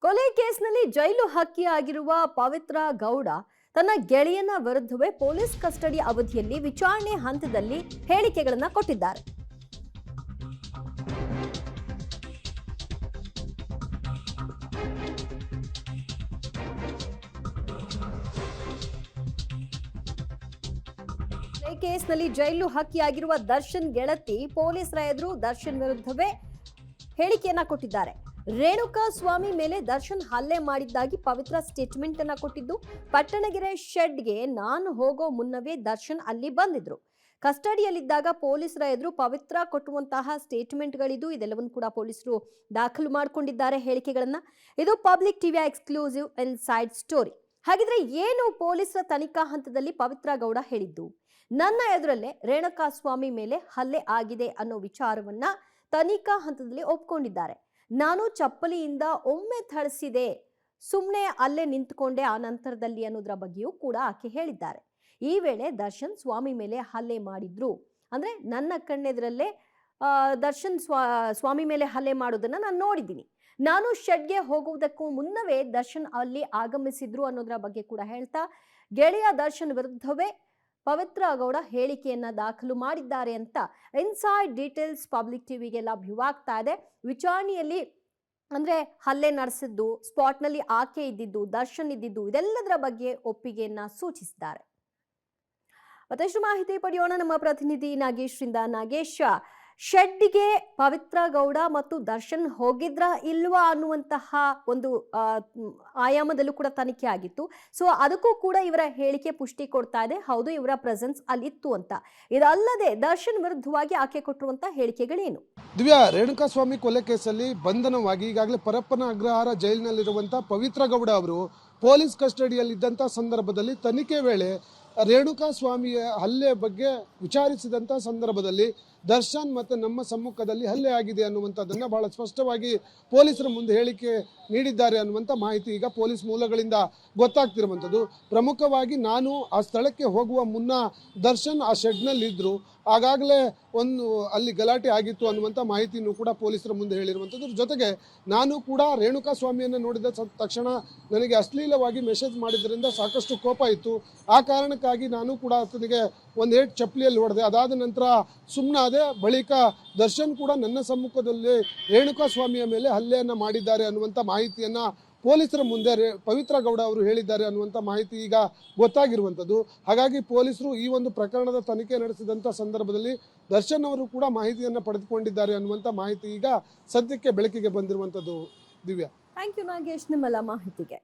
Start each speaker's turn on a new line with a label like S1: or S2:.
S1: ಕೊಲೆ ಕೇಸ್ನಲ್ಲಿ ಜೈಲು ಹಕ್ಕಿಯಾಗಿರುವ ಪವಿತ್ರ ಗೌಡ ತನ್ನ ಗೆಳೆಯನ ವಿರುದ್ಧವೇ ಪೊಲೀಸ್ ಕಸ್ಟಡಿ ಅವಧಿಯಲ್ಲಿ ವಿಚಾರಣೆ ಹಂತದಲ್ಲಿ ಹೇಳಿಕೆಗಳನ್ನ ಕೊಟ್ಟಿದ್ದಾರೆ. ಕೊಲೆ ಕೇಸ್ನಲ್ಲಿ ಜೈಲು ಹಕ್ಕಿಯಾಗಿರುವ ದರ್ಶನ್ ಗೆಳತಿ ಪೊಲೀಸರ ಎದುರು ದರ್ಶನ್ ವಿರುದ್ಧವೇ ಹೇಳಿಕೆಯನ್ನ ಕೊಟ್ಟಿದ್ದಾರೆ. ರೇಣುಕಾ ಸ್ವಾಮಿ ಮೇಲೆ ದರ್ಶನ್ ಹಲ್ಲೆ ಮಾಡಿದ್ದಾಗಿ ಪವಿತ್ರ ಸ್ಟೇಟ್ಮೆಂಟ್ ಅನ್ನ ಕೊಟ್ಟಿದ್ದು, ಪಟ್ಟಣಗೆರೆ ಶೆಡ್ಗೆ ನಾನು ಹೋಗೋ ಮುನ್ನವೇ ದರ್ಶನ್ ಅಲ್ಲಿ ಬಂದಿದ್ರು. ಕಸ್ಟಡಿಯಲ್ಲಿದ್ದಾಗ ಪೊಲೀಸರ ಎದುರು ಪವಿತ್ರ ಕೊಟ್ಟುವಂತಹ ಸ್ಟೇಟ್ಮೆಂಟ್ಗಳಿದು. ಇದೆಲ್ಲವನ್ನು ಕೂಡ ಪೊಲೀಸರು ದಾಖಲು ಮಾಡಿಕೊಂಡಿದ್ದಾರೆ ಹೇಳಿಕೆಗಳನ್ನ. ಇದು ಪಬ್ಲಿಕ್ ಟಿವಿಯ ಎಕ್ಸ್ಕ್ಲೂಸಿವ್ ಇನ್ಸೈಡ್ ಸ್ಟೋರಿ. ಹಾಗಿದ್ರೆ ಏನು ಪೊಲೀಸರ ತನಿಖಾ ಹಂತದಲ್ಲಿ ಪವಿತ್ರ ಗೌಡ ಹೇಳಿದ್ದು? ನನ್ನ ಎದುರಲ್ಲೇ ರೇಣುಕಾ ಸ್ವಾಮಿ ಮೇಲೆ ಹಲ್ಲೆ ಆಗಿದೆ ಅನ್ನೋ ವಿಚಾರವನ್ನ ತನಿಖಾ ಹಂತದಲ್ಲಿ ಒಪ್ಕೊಂಡಿದ್ದಾರೆ. ನಾನು ಚಪ್ಪಲಿಯಿಂದ ಒಮ್ಮೆ ಥಳಿಸಿದೆ, ಸುಮ್ಮನೆ ಅಲ್ಲೇ ನಿಂತ್ಕೊಂಡೆ ಆ ನಂತರದಲ್ಲಿ ಅನ್ನೋದ್ರ ಬಗ್ಗೆಯೂ ಕೂಡ ಆಕೆ ಹೇಳಿದ್ದಾರೆ. ಈ ವೇಳೆ ದರ್ಶನ್ ಸ್ವಾಮಿ ಮೇಲೆ ಹಲ್ಲೆ ಮಾಡಿದ್ರು, ಅಂದ್ರೆ ನನ್ನ ಕಣ್ಣೆದುರಲ್ಲೇ ದರ್ಶನ್ ಸ್ವಾಮಿ ಮೇಲೆ ಹಲ್ಲೆ ಮಾಡೋದನ್ನ ನಾನು ನೋಡಿದ್ದೀನಿ. ನಾನು ಶೆಡ್ಗೆ ಹೋಗುವುದಕ್ಕೂ ಮುನ್ನವೇ ದರ್ಶನ್ ಅಲ್ಲಿ ಆಗಮಿಸಿದ್ರು ಅನ್ನೋದ್ರ ಬಗ್ಗೆ ಕೂಡ ಹೇಳ್ತಾ, ಗೆಳೆಯ ದರ್ಶನ್ ವಿರುದ್ಧವೇ ಪವಿತ್ರ ಗೌಡ ಹೇಳಿಕೆಯನ್ನ ದಾಖಲು ಮಾಡಿದ್ದಾರೆ ಅಂತ ಇನ್ಸೈಡ್ ಡೀಟೇಲ್ಸ್ ಪಬ್ಲಿಕ್ ಟಿವಿಗೆ ಲಭ್ಯವಾಗ್ತಾ ಇದೆ. ವಿಚಾರಣೆಯಲ್ಲಿ ಅಂದ್ರೆ ಹಲ್ಲೆ ನಡೆಸಿದ್ದು, ಸ್ಪಾಟ್ನಲ್ಲಿ ಆಕೆ ಇದ್ದಿದ್ದು, ದರ್ಶನ್ ಇದ್ದಿದ್ದು, ಇದೆಲ್ಲದರ ಬಗ್ಗೆ ಒಪ್ಪಿಗೆಯನ್ನ ಸೂಚಿಸಿದ್ದಾರೆ. ಮತ್ತಷ್ಟು ಮಾಹಿತಿ ಪಡೆಯೋಣ ನಮ್ಮ ಪ್ರತಿನಿಧಿ ನಾಗೇಶ್ರಿಂದ. ನಾಗೇಶ್, ಶೆಡ್ಗೆ ಪವಿತ್ರ ಗೌಡ ಮತ್ತು ದರ್ಶನ್ ಹೋಗಿದ್ರ ಇಲ್ವಾ ಅನ್ನುವಂತಹ ಒಂದು ಆಯಾಮದಲ್ಲೂ ಕೂಡ ತನಿಖೆ ಆಗಿತ್ತು. ಸೊ ಅದಕ್ಕೂ ಕೂಡ ಇವರ ಹೇಳಿಕೆ ಪುಷ್ಟಿ ಕೊಡ್ತಾ ಇದೆ, ಹೌದು ಇವರ ಪ್ರೆಸೆನ್ಸ್ ಅಲ್ಲಿತ್ತು ಅಂತ. ಇದಲ್ಲದೆ ದರ್ಶನ್ ವಿರುದ್ಧವಾಗಿ ಆಕೆ ಕೊಟ್ಟಿರುವಂತಹ ಹೇಳಿಕೆಗಳೇನು?
S2: ದಿವ್ಯಾ, ರೇಣುಕಾಸ್ವಾಮಿ ಕೊಲೆ ಕೇಸಲ್ಲಿ ಬಂಧನವಾಗಿ ಈಗಾಗಲೇ ಪರಪ್ಪನ ಅಗ್ರಹಾರ ಜೈಲಿನಲ್ಲಿರುವಂತಹ ಪವಿತ್ರ ಗೌಡ ಅವರು ಪೊಲೀಸ್ ಕಸ್ಟಡಿಯಲ್ಲಿದ್ದಂಥ ಸಂದರ್ಭದಲ್ಲಿ ತನಿಖೆ ವೇಳೆ ರೇಣುಕಾಸ್ವಾಮಿಯ ಹಲ್ಲೆ ಬಗ್ಗೆ ವಿಚಾರಿಸಿದಂಥ ಸಂದರ್ಭದಲ್ಲಿ ದರ್ಶನ್ ಮತ್ತು ನಮ್ಮ ಸಮ್ಮುಖದಲ್ಲಿ ಹಲ್ಲೆ ಆಗಿದೆ ಅನ್ನುವಂಥದ್ದನ್ನು ಬಹಳ ಸ್ಪಷ್ಟವಾಗಿ ಪೊಲೀಸರ ಮುಂದೆ ಹೇಳಿಕೆ ನೀಡಿದ್ದಾರೆ ಅನ್ನುವಂಥ ಮಾಹಿತಿ ಈಗ ಪೊಲೀಸ್ ಮೂಲಗಳಿಂದ ಗೊತ್ತಾಗ್ತಿರುವಂಥದ್ದು. ಪ್ರಮುಖವಾಗಿ ನಾನು ಆ ಸ್ಥಳಕ್ಕೆ ಹೋಗುವ ಮುನ್ನ ದರ್ಶನ್ ಆ ಶೆಡ್ನಲ್ಲಿದ್ದರು, ಆಗಾಗಲೇ ಒಂದು ಅಲ್ಲಿ ಗಲಾಟೆ ಆಗಿತ್ತು ಅನ್ನುವಂಥ ಮಾಹಿತಿಯನ್ನು ಕೂಡ ಪೊಲೀಸರ ಮುಂದೆ ಹೇಳಿರುವಂಥದ್ದು. ಜೊತೆಗೆ ನಾನು ಕೂಡ ರೇಣುಕಾಸ್ವಾಮಿಯನ್ನು ನೋಡಿದ ತಕ್ಷಣ ನನಗೆ ಅಶ್ಲೀಲವಾಗಿ ಮೆಸೇಜ್ ಮಾಡಿದ್ರಿಂದ ಸಾಕಷ್ಟು ಕೋಪ ಇತ್ತು. ಆ ಕಾರಣಕ್ಕಾಗಿ ನಾನು ಕೂಡ ಆತನಿಗೆ ಒಂದು ಏಟ್ ಚಪ್ಪಲಿಯಲ್ಲಿ ಹೊಡೆದೆ. ಅದಾದ ನಂತರ ಸುಮ್ಮನಾದೆ. ಬಳಿಕ ದರ್ಶನ್ ಕೂಡ ನನ್ನ ಸಮ್ಮುಖದಲ್ಲಿ ರೇಣುಕಾಸ್ವಾಮಿಯ ಮೇಲೆ ಹಲ್ಲೆಯನ್ನು ಮಾಡಿದ್ದಾರೆ ಅನ್ನುವಂಥ ಮಾಹಿತಿಯನ್ನು ಪೊಲೀಸರ ಮುಂದೆ ಪವಿತ್ರ ಗೌಡ ಅವರು ಹೇಳಿದ್ದಾರೆ ಅನ್ನುವಂಥ ಮಾಹಿತಿ ಈಗ ಗೊತ್ತಾಗಿರುವಂಥದ್ದು. ಹಾಗಾಗಿ ಪೊಲೀಸರು ಈ ಒಂದು ಪ್ರಕರಣದ ತನಿಖೆ ನಡೆಸಿದಂಥ ಸಂದರ್ಭದಲ್ಲಿ ದರ್ಶನ್ ಅವರು ಕೂಡ ಮಾಹಿತಿಯನ್ನು ಪಡೆದುಕೊಂಡಿದ್ದಾರೆ ಅನ್ನುವಂಥ ಮಾಹಿತಿ ಈಗ ಸದ್ಯಕ್ಕೆ ಬೆಳಕಿಗೆ ಬಂದಿರುವಂಥದ್ದು. ದಿವ್ಯಾ,
S1: ಥ್ಯಾಂಕ್ ಯು ನಾಗೇಶ್ ನಿಮ್ಮೆಲ್ಲ ಮಾಹಿತಿಗೆ.